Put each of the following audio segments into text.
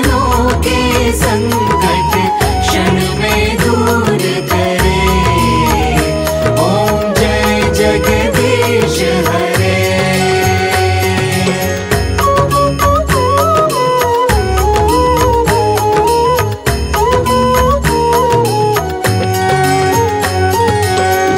जनों के संकट क्षण में दूर करे। ओम जय जगदीश हरे।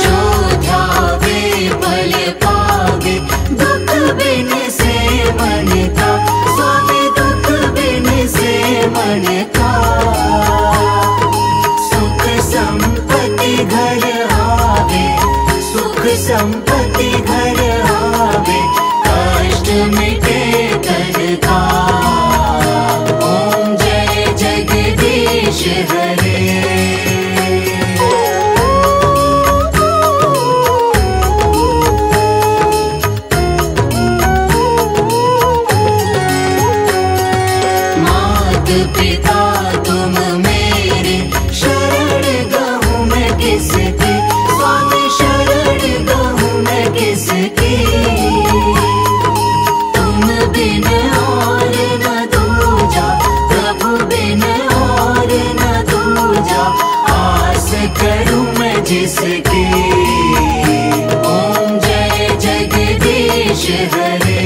जो ध्यावे फल पावे, दुख बिन से मन का, स्वामी दुख बिन से मन का। सुख संपत्ति घर आवे, सुख संपत्ति घर आवे, कष्ट मिटे तन का। ओम जय जगदीश हरे। पिता तुम मेरे, शरण गहूँ मैं किसकी, स्वामी शरण गहूँ मैं किसकी। तुम बिन और न दूजा, प्रभु बिन और न दूजा, आस करूँ मैं जिसकी। ओम जय जगदीश हरे।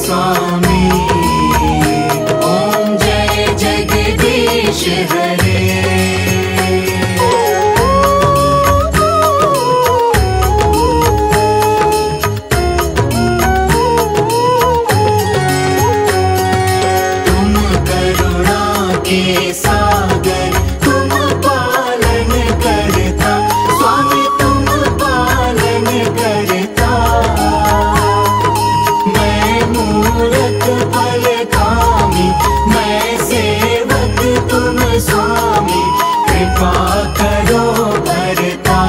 स्वामी ओम जय जगदीश हरे। तुम करुणा के सागर, तुम पालन करता, स्वामी तुम पालन करता। मूरख फल कामी, मैं सेवक तुम स्वामी, कृपा करो भरता।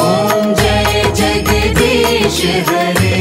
ओम जय जगदीश हरे।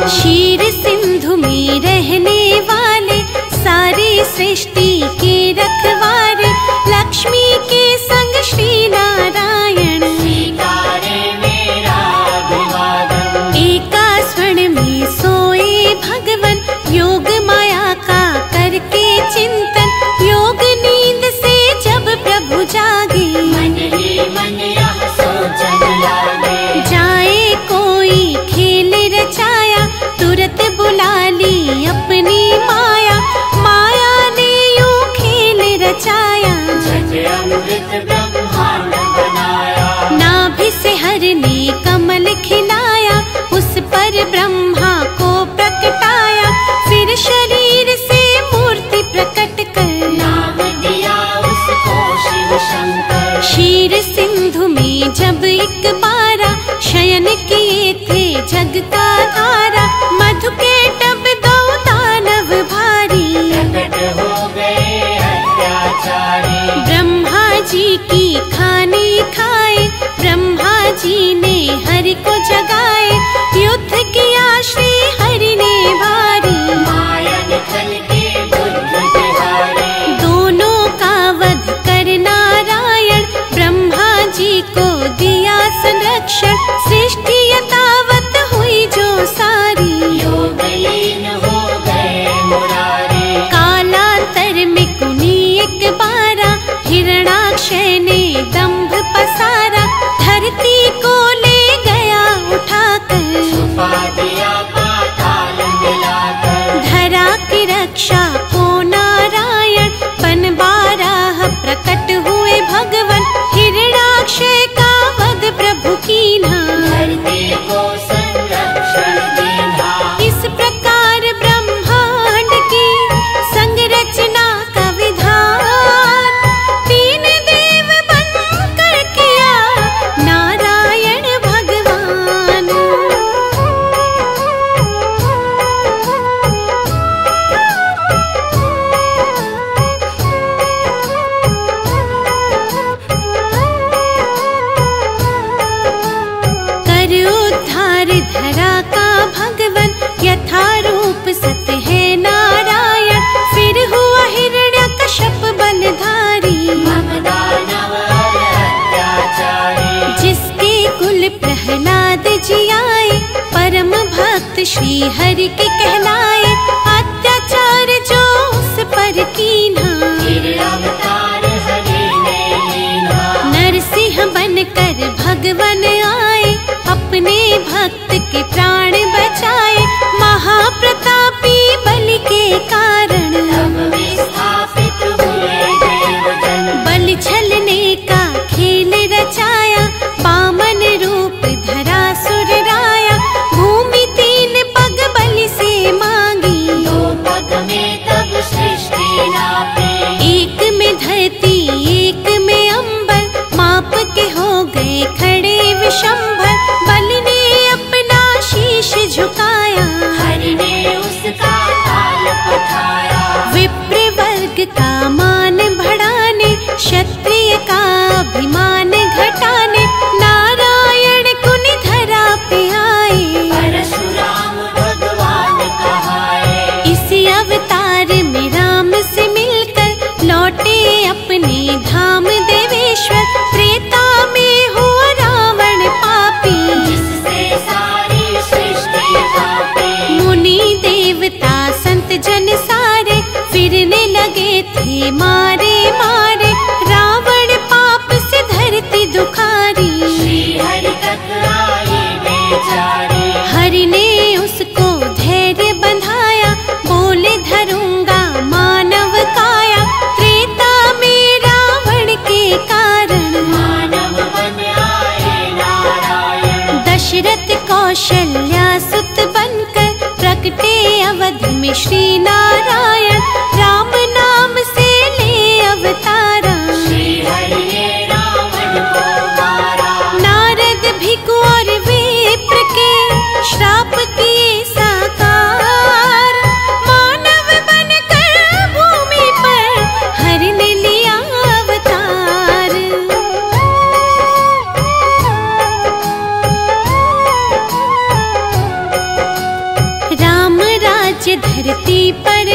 क्षीर सिंधु अमृत ब्रह्मांड बनाया। नाभि से हर ने कमल खिलाया, उस पर ब्रह्मा को प्रकटाया। फिर शरीर से मूर्ति प्रकट कर नाम दिया उसको शिव शंकर। क्षीर सिंधु में जब एक बारा शयन किए थे जग का धारा। मधु के टब दो दानव भारी प्रकट हो गए अत्याचारी। ब्रह्मा जी की खानी खाए, ब्रह्मा जी ने हरि को जगाए। युद्ध किया श्री हरि ने भारी, माया निकल के बुद्ध बिहारी। दोनों का वध कर नारायण, ब्रह्मा जी को दिया संरक्षण। सृष्टि यथावत हुई जो सारी, योगलीन हो गए मुरारी। कालांतर में कुनी एक बारा, हिरणाक्षय ने दंभ पसारा। धरती को ले गया उठाकर, छुपा दिया पाताल मिलाकर। धरा की रक्षा को नारायण, पन बारह प्रकट हुए भगवन। हिरणाक्षय का वध प्रभु कीन्हा, धरती को संरक्षण दीन्हा। इस प्रकार ब्रह्मांड की संरचना का विधान, तीन देव बनकर किया नारायण भगवान। कर उद्धार धरा का भगवन, यथा रूप सत है नारायण। फिर हुआ हिरण्यकश्यप बलधारी, ममदानव और अत्याचारी। जिसके कुल प्रहलाद जी आए, परम भक्त श्री हरि के कहलाए। अत्याचार जो उस पर कीन्हा, फिर अवतार हरि ने लीन्हा। नरसिंह बनकर भगवन आए, अपने भक्त के प्राण बचाए। महाप्रतापी बलि के कारण, तब विस्थापित हुए देवजन। बलि छलने का खेल रचाया। वामन रूप धरा सुर राया, भूमि तीन पग बलि से मांगी। दो पग में तब सृष्टि नापी। एक में धरती एक में अंबर, माप के हो गए खड़े विशंभर। बलि ने अपना शीश झुकाया, हरि ने उसका ताल पठाया। विप्र वर्ग का मान बढ़ाने, क्षत्रिय का अभिमान घटाने। नारायण कुनि धरा पे आए, परशुराम भगवान कहाए। इसी अवतार में राम से मिलकर लौटे अपने धाम देवेश्वर। त्रेता में हुआ रावण पापी, जिससे सारी सृष्टि कांपी। मुनि देवता संत जन सारे, फिरने लगे थे मारे मारे। रावण पाप से धरती दुखारी, श्री हरि तक आई बेचारी। हरि ने उसको धैर्य बंधाया, बोले धरूंगा मानव काया। त्रेता में रावण के कारण, मानव बन आए नारायण। दशरथ कौशल्या सुत बनकर, प्रकटे अवध में श्री नारायण। राम नाम से ले अवतारा, श्री हरि ने रावण को मारा। नारद भिखु और विप्र के श्राप किए साकार। मानव बनकर भूमि पर हरि ने लिया अवतार। राम राज्य धरती पर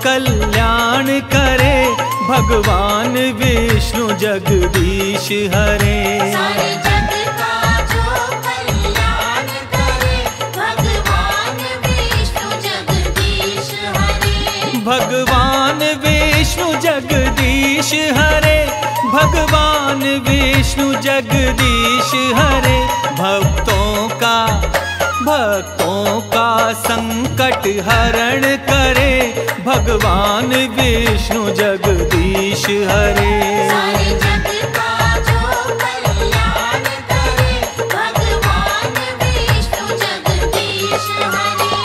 कल्याण करे, भगवान विष्णु जगदीश हरे। सारे जग का जो कल्याण करे, भगवान विष्णु जगदीश हरे। भगवान विष्णु जगदीश हरे, भगवान विष्णु जगदीश हरे। भक्तों का संकट हरण करे, भगवान विष्णु जगदीश हरे। सारे जग का जो कल्याण करे, भगवान विष्णु जगदीश हरे।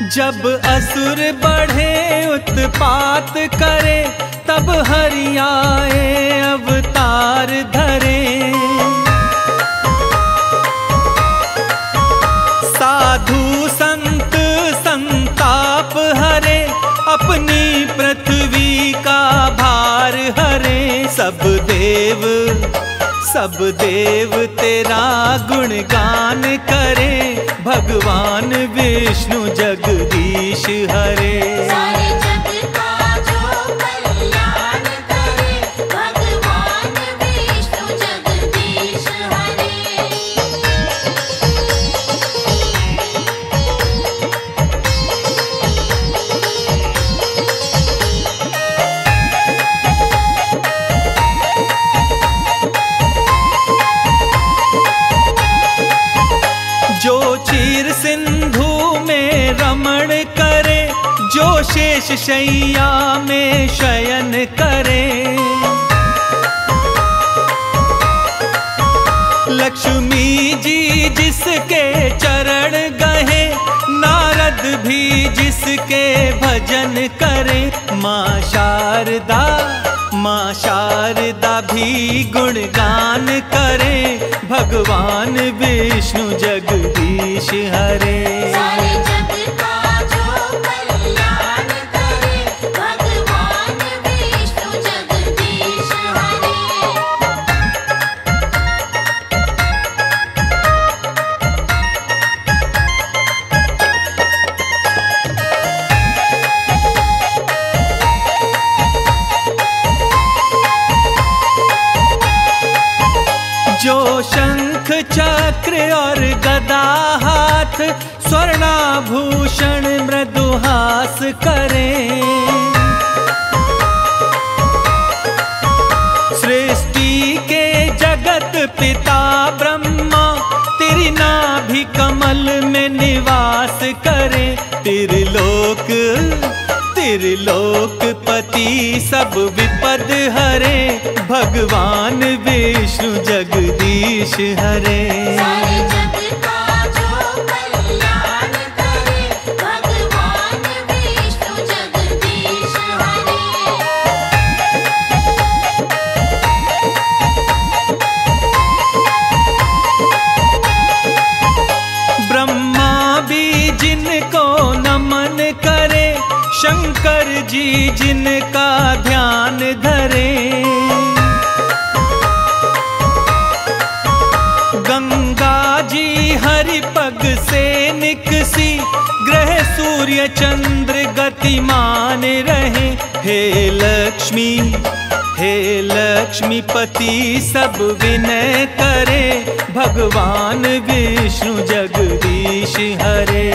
जब असुर बढ़े उत्पात करे, तब हरि आए अवतार धरे। साधु संत संताप हरे, अपनी पृथ्वी का भार हरे। सब देव तेरा गुणगान करे, भगवान विष्णु जगदीश हरे। सारे जग का जो कल्याण करे, भगवान विष्णु जगदीश हरे। जो क्षीर सिंधु में रमण करे, जो शेष शैया में शयन करे। लक्ष्मी जी जिसके चरण गहे, नारद भी जिसके भजन करे। माँ शारदा भी गुणगान करे, भगवान विष्णु जगदीश हरे। सारे जग का जो कल्याण करे, भगवान विष्णु जगदीश हरे। जो शंख चक्र और गदा हाथ, स्वर्णाभूषण मृदुहास करे। सृष्टि के जगत पिता ब्रह्मा, तेरी नाभि कमल में निवास करे। त्रिलोकपति सब विपद हरे, भगवान विष्णु जगदीश हरे। सारे जग का जो कल्याण करे, भगवान विष्णु जगदीश हरे। ब्रह्मा भी जिनको नमन करे, शंकर जी जिनका ध्यान धरे। गंगा जी हरि पग से निकसी, ग्रह सूर्य चंद्र गतिमान रहे। हे लक्ष्मीपति सब विनय करे, भगवान विष्णु जगदीश हरे।